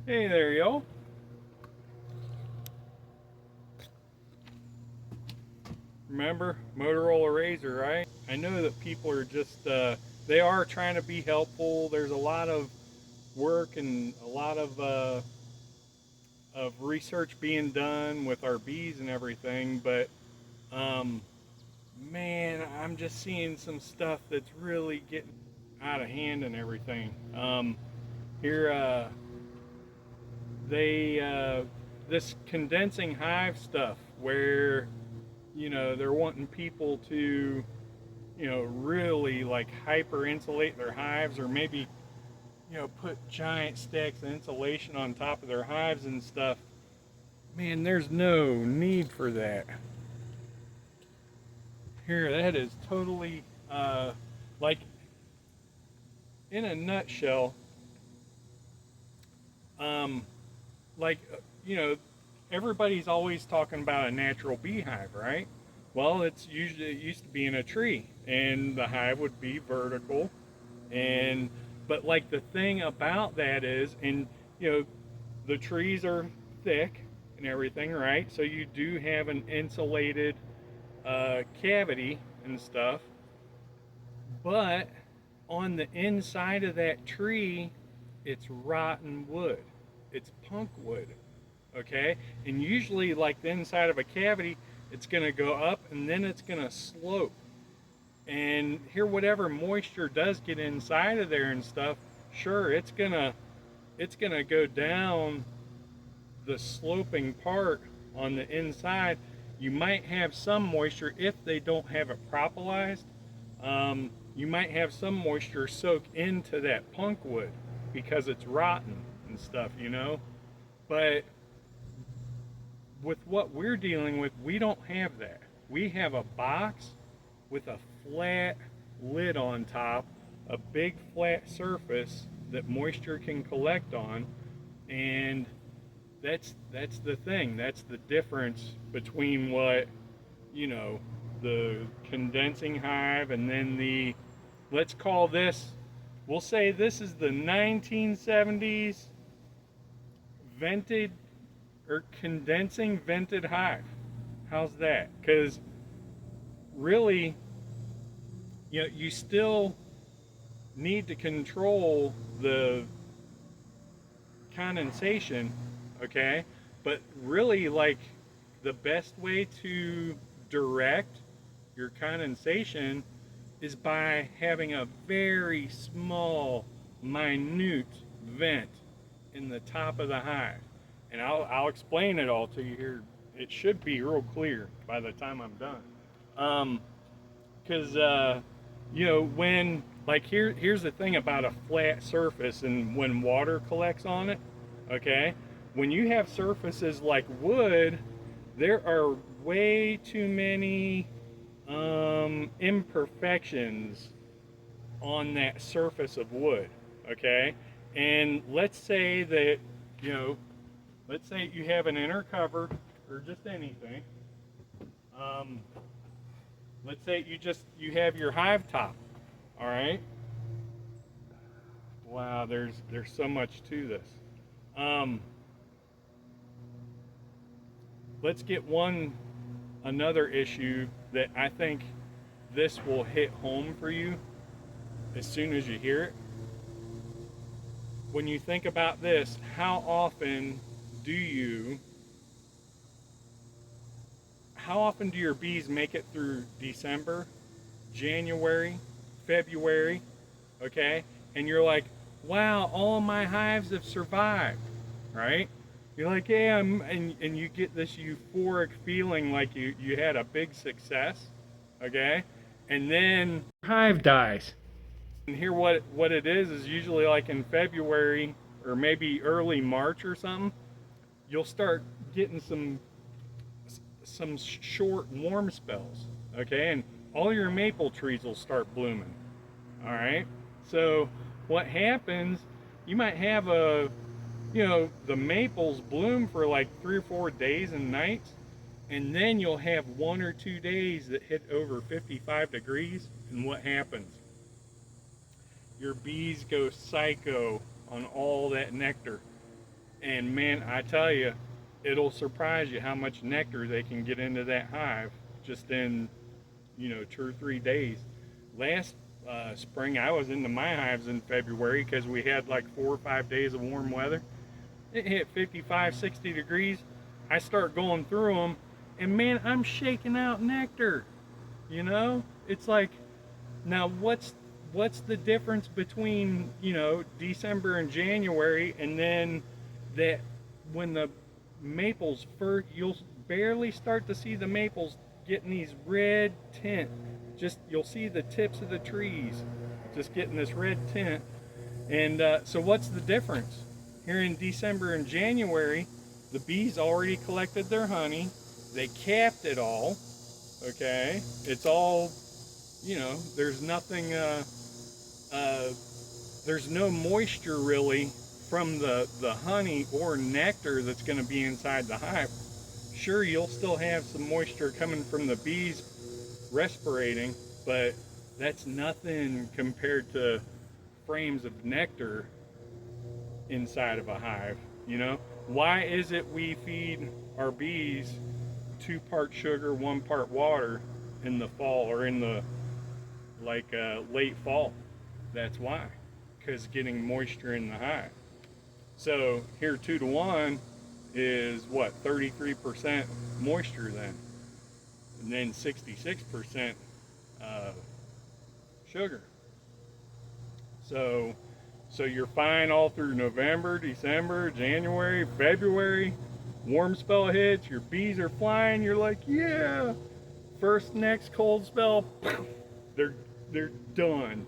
Hey there, yo. Remember Motorola Razor, right? I know that people are just, they are trying to be helpful. There's a lot of work and a lot of research being done with our bees and everything, but um, man, I'm just seeing some stuff that's really getting out of hand and everything. Here, they, this condensing hive stuff where they're wanting people to, really like hyper insulate their hives, or maybe, put giant stacks of insulation on top of their hives and stuff. Man, there's no need for that. Here, that is totally, like, in a nutshell, um, like, everybody's always talking about a natural beehive, right? Well, it used to be in a tree, and the hive would be vertical, and but like the thing about that is, and you know, the trees are thick and everything, right? So you do have an insulated cavity and stuff, but on the inside of that tree, it's rotten wood. It's punk wood, okay? And usually, like the inside of a cavity, it's going to go up and then it's going to slope. And here, whatever moisture does get inside of there and stuff, sure, it's gonna go down the sloping part on the inside. You might have some moisture if they don't have it propolized. You might have some moisture soak into that punk wood because it's rotten and stuff, But with what we're dealing with, we don't have that. We have a box with a flat lid on top, a big flat surface that moisture can collect on, and that's the thing. That's the difference between what the condensing hive and then the, let's call this, we'll say this is the 1970s vented or condensing vented hive. How's that? Because really, you still need to control the condensation, okay? But really, like, the best way to direct your condensation is by having a very small, minute vent in the top of the hive. And I'll explain it all to you here. It should be real clear by the time I'm done. Because when, like, here's the thing about a flat surface and when water collects on it, okay, when you have surfaces like wood, there are way too many imperfections on that surface of wood, okay. And let's say that, you know let's say you have an inner cover or just anything. um, let's say you have your hive top. All right. Wow, there's so much to this. Um, let's get another issue that I think this will hit home for you as soon as you hear it. When you think about this, do you how often do your bees make it through December, January, February, okay? And you're like, wow, all of my hives have survived, right? You're like, yeah, and you get this euphoric feeling like you had a big success, okay? And then hive dies. And here what it is usually like in February or maybe early March or something, you'll start getting some short warm spells, okay? And all your maple trees will start blooming. All right. So what happens? You might have the maples bloom for like 3 or 4 days and nights, and then you'll have 1 or 2 days that hit over 55 degrees. And what happens? Your bees go psycho on all that nectar. And man, I tell you, it'll surprise you how much nectar they can get into that hive just in, 2 or 3 days. Last spring, I was into my hives in February because we had like 4 or 5 days of warm weather. It hit 55, 60 degrees. I start going through them, and man, I'm shaking out nectar. It's like, now what's the difference between December and January, and then that when the maples first, you'll barely start to see the maples getting these red tint. Just you'll see the tips of the trees just getting this red tint. And so what's the difference? Here in December and January, the bees already collected their honey. They capped it all. Okay, it's all, there's nothing. There's no moisture really from the honey or nectar that's going to be inside the hive. Sure, you'll still have some moisture coming from the bees respirating, but that's nothing compared to frames of nectar inside of a hive. Why is it we feed our bees 2 part sugar, 1 part water in the fall, or in the late fall? That's why, because getting moisture in the hive. So here 2 to 1 is what, 33% moisture then, and then 66% sugar. So you're fine all through November, December, January, February. Warm spell hits, your bees are flying. You're like, yeah. First next cold spell, they're done.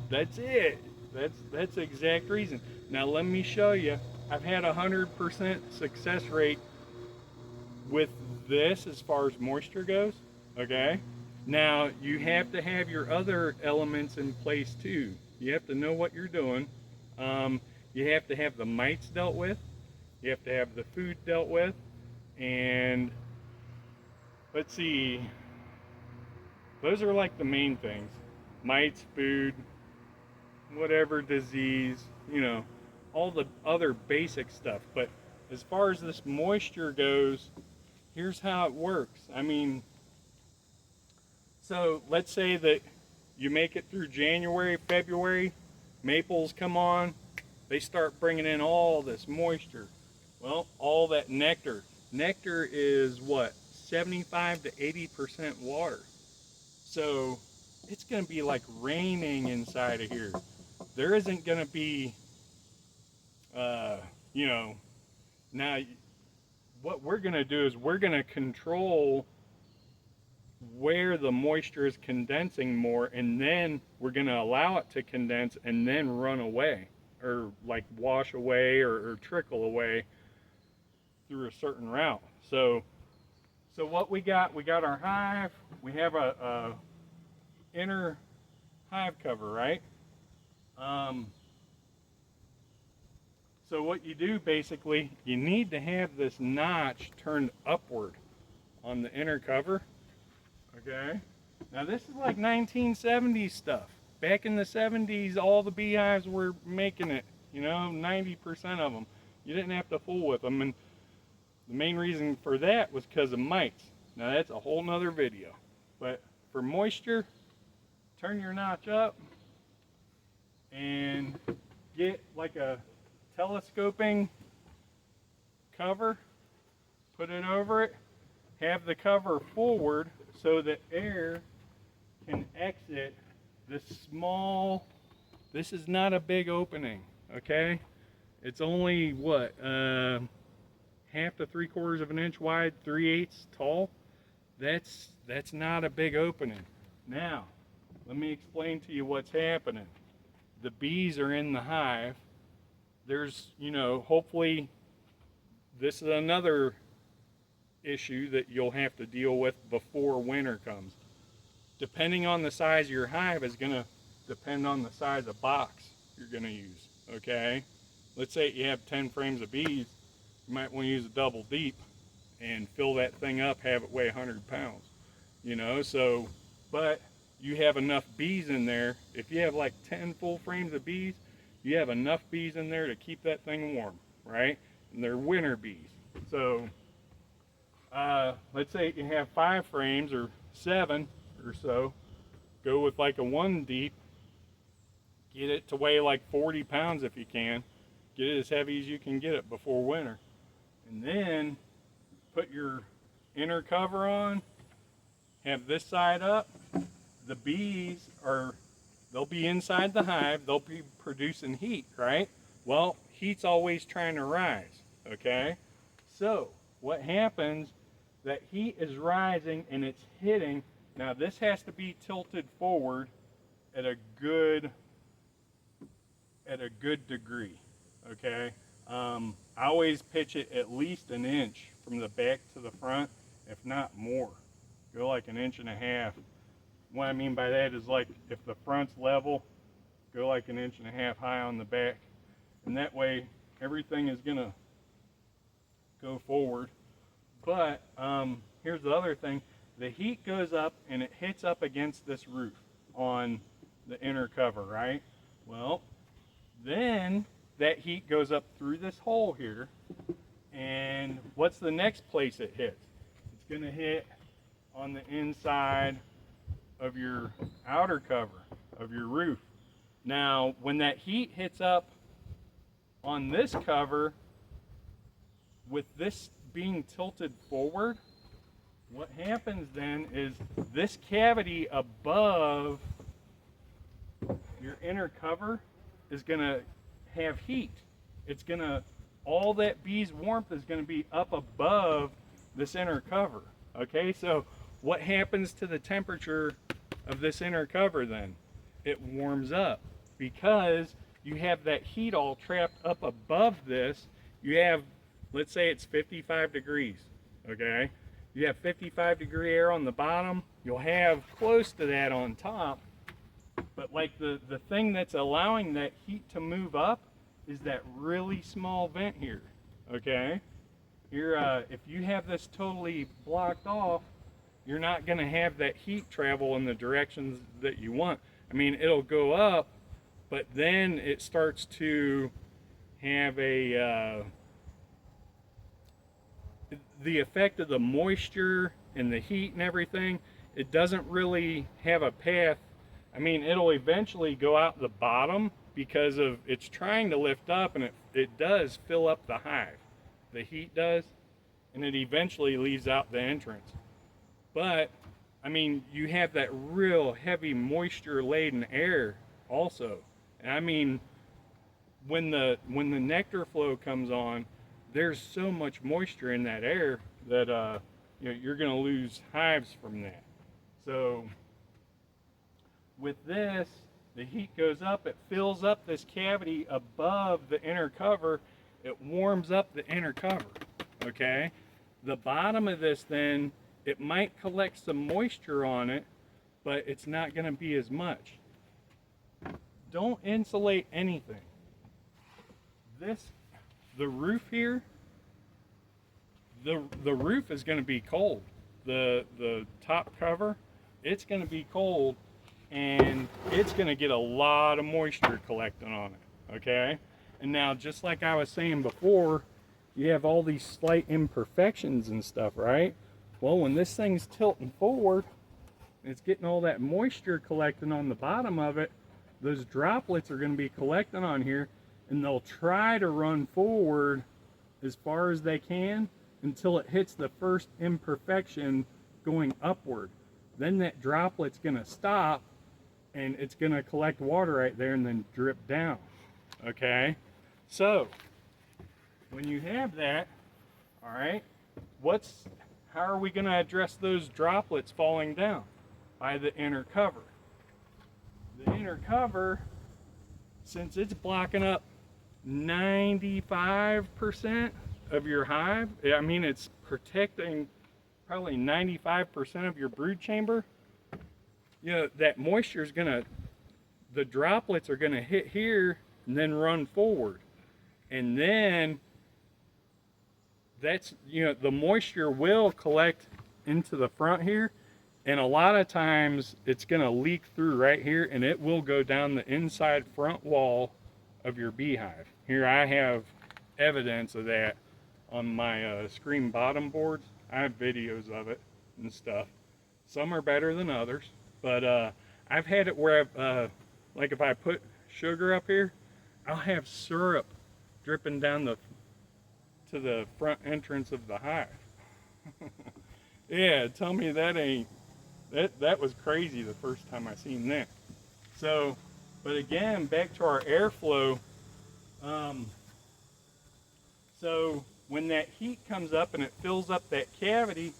That's it. That's the exact reason. Now let me show you. I've had 100% success rate with this as far as moisture goes. Okay. Now you have to have your other elements in place too. You have to know what you're doing. You have to have the mites dealt with. You have to have the food dealt with. And let's see. Those are like the main things. Mites, food, whatever disease, all the other basic stuff. But as far as this moisture goes, here's how it works. So let's say that you make it through January, February, maples come on, they start bringing in all this moisture. Well, all that nectar. Nectar is what? 75 to 80% water. So it's going to be like raining inside of here. There isn't going to be, now what we're going to do is we're going to control where the moisture is condensing more, and then we're going to allow it to condense and then run away, or like wash away, or trickle away through a certain route. So what we got our hive. We have a inner hive cover, right? So what you do basically, you need to have this notch turned upward on the inner cover. Okay. Now this is like 1970s stuff. Back in the 70s, all the beehives were making it. 90% of them. You didn't have to fool with them, and the main reason for that was because of mites. Now that's a whole nother video. But for moisture, turn your notch up and get like a telescoping cover, put it over it, have the cover forward so that air can exit this small, this is not a big opening, okay? It's only what, half to 3/4 of an inch wide, 3/8 tall. That's not a big opening. Now, let me explain to you what's happening. The bees are in the hive. There's, hopefully, this is another issue that you'll have to deal with before winter comes. Depending on the size of your hive is going to depend on the size of box you're going to use, okay? Let's say you have 10 frames of bees, you might want to use a double deep and fill that thing up, have it weigh 100 pounds, but you have enough bees in there. If you have like 10 full frames of bees, you have enough bees in there to keep that thing warm, right? And they're winter bees. So let's say you have 5 frames or 7 or so. Go with like a 1 deep. Get it to weigh like 40 pounds if you can. Get it as heavy as you can get it before winter. And then put your inner cover on. Have this side up. The bees they'll be inside the hive. They'll be producing heat, right? Well, heat's always trying to rise, okay? So what happens, that heat is rising and it's hitting. Now this has to be tilted forward at a good degree, okay? I always pitch it at least an inch from the back to the front, if not more. Go like 1.5 inches. What I mean by that is, like, if the front's level, go like 1.5 inches high on the back, and that way everything is gonna go forward. But here's the other thing: the heat goes up and it hits up against this roof on the inner cover, right? Well, then that heat goes up through this hole here, and what's the next place it hits? It's gonna hit on the inside of your outer cover of your roof. Now, when that heat hits up on this cover, with this being tilted forward, what happens then is this cavity above your inner cover is gonna have heat. It's gonna, all that bee's warmth is gonna be up above this inner cover. Okay, so what happens to the temperature of this inner cover then? It warms up because you have that heat all trapped up above this. You have, let's say it's 55 degrees, okay? You have 55-degree air on the bottom. You'll have close to that on top, but like the thing that's allowing that heat to move up is that really small vent here, okay? Here, if you have this totally blocked off, you're not going to have that heat travel in the directions that you want. I mean, it'll go up, but then it starts to have the effect of the moisture and the heat and everything. It doesn't really have a path. I mean, it'll eventually go out the bottom because of it's trying to lift up, and it does fill up the hive. The heat does, and it eventually leaves out the entrance. But I mean, you have that real heavy moisture laden air also. And I mean, when the nectar flow comes on, there's so much moisture in that air that you're going to lose hives from that. So with this, the heat goes up, it fills up this cavity above the inner cover, it warms up the inner cover, okay? The bottom of this then, it might collect some moisture on it, but it's not going to be as much. Don't insulate anything. The roof here, the roof is going to be cold. The top cover, it's going to be cold, and it's going to get a lot of moisture collecting on it, okay? And now, just like I was saying before, you have all these slight imperfections and stuff, right? Well, when this thing's tilting forward, it's getting all that moisture collecting on the bottom of it, those droplets are going to be collecting on here, and they'll try to run forward as far as they can until it hits the first imperfection going upward. Then that droplet's going to stop, and it's going to collect water right there and then drip down, okay? So when you have that, all right, how are we going to address those droplets falling down? By the inner cover. The inner cover, since it's blocking up 95% of your hive, I mean, it's protecting probably 95% of your brood chamber, that moisture is the droplets are gonna hit here and then run forward. And then that's, the moisture will collect into the front here, and a lot of times it's gonna leak through right here, and it will go down the inside front wall of your beehive. Here I have evidence of that on my screen bottom boards. I have videos of it and stuff. Some are better than others, but I've had it where like if I put sugar up here, I'll have syrup dripping down to the front entrance of the hive. Yeah, tell me that ain't that was crazy the first time I seen that. So, but again, back to our airflow. Um, so when that heat comes up and it fills up that cavity,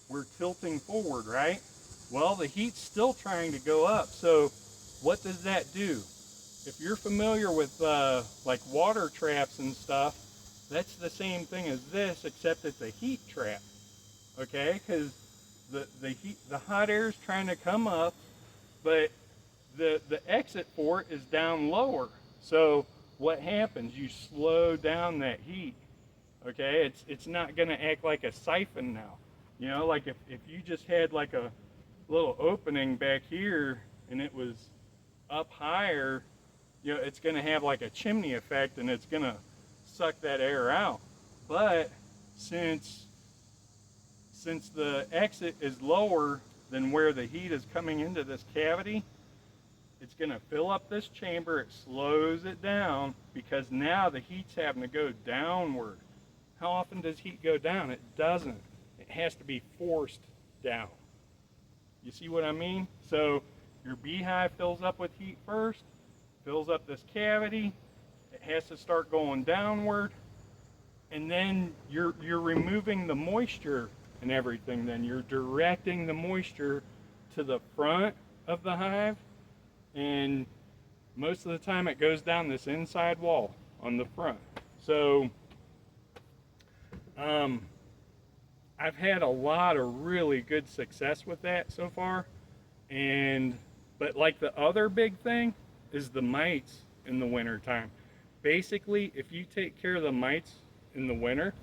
we're tilting forward, right? Well, the heat's still trying to go up. So what does that do? If you're familiar with like water traps and stuff, that's the same thing as this, except it's a heat trap. Okay, because the hot air is trying to come up, but the exit for it is down lower. So what happens? You slow down that heat. Okay, it's not going to act like a siphon now. You know, like if you just had like a little opening back here and it was up higher, you know, it's going to have like a chimney effect and it's going to suck that air out. But since the exit is lower than where the heat is coming into this cavity, it's going to fill up this chamber. It slows it down because now the heat's having to go downward. How often does heat go down? It doesn't. It has to be forced down. You see what I mean? So your beehive fills up with heat first, fills up this cavity. It has to start going downward, and then you're removing the moisture and everything. Then you're directing the moisture to the front of the hive, and most of the time it goes down this inside wall on the front. So I've had a lot of really good success with that so far, but like the other big thing is the mites in the winter time. Basically, if you take care of the mites in the winter,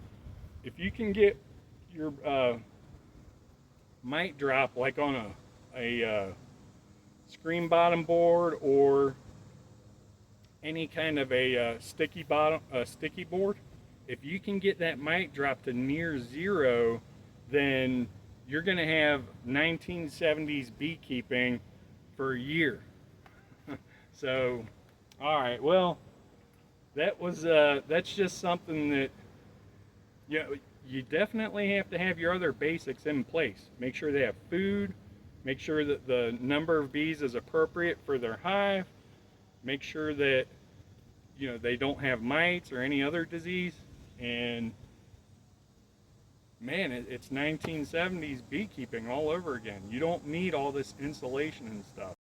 if you can get your mite drop like on a screen bottom board or any kind of a sticky board, if you can get that mite drop to near zero, then you're going to have 1970s beekeeping for a year. So, all right, well, that's just something that you definitely have to have your other basics in place. Make sure they have food. Make sure that the number of bees is appropriate for their hive. Make sure that they don't have mites or any other disease. And man, it's 1970s beekeeping all over again. You don't need all this insulation and stuff.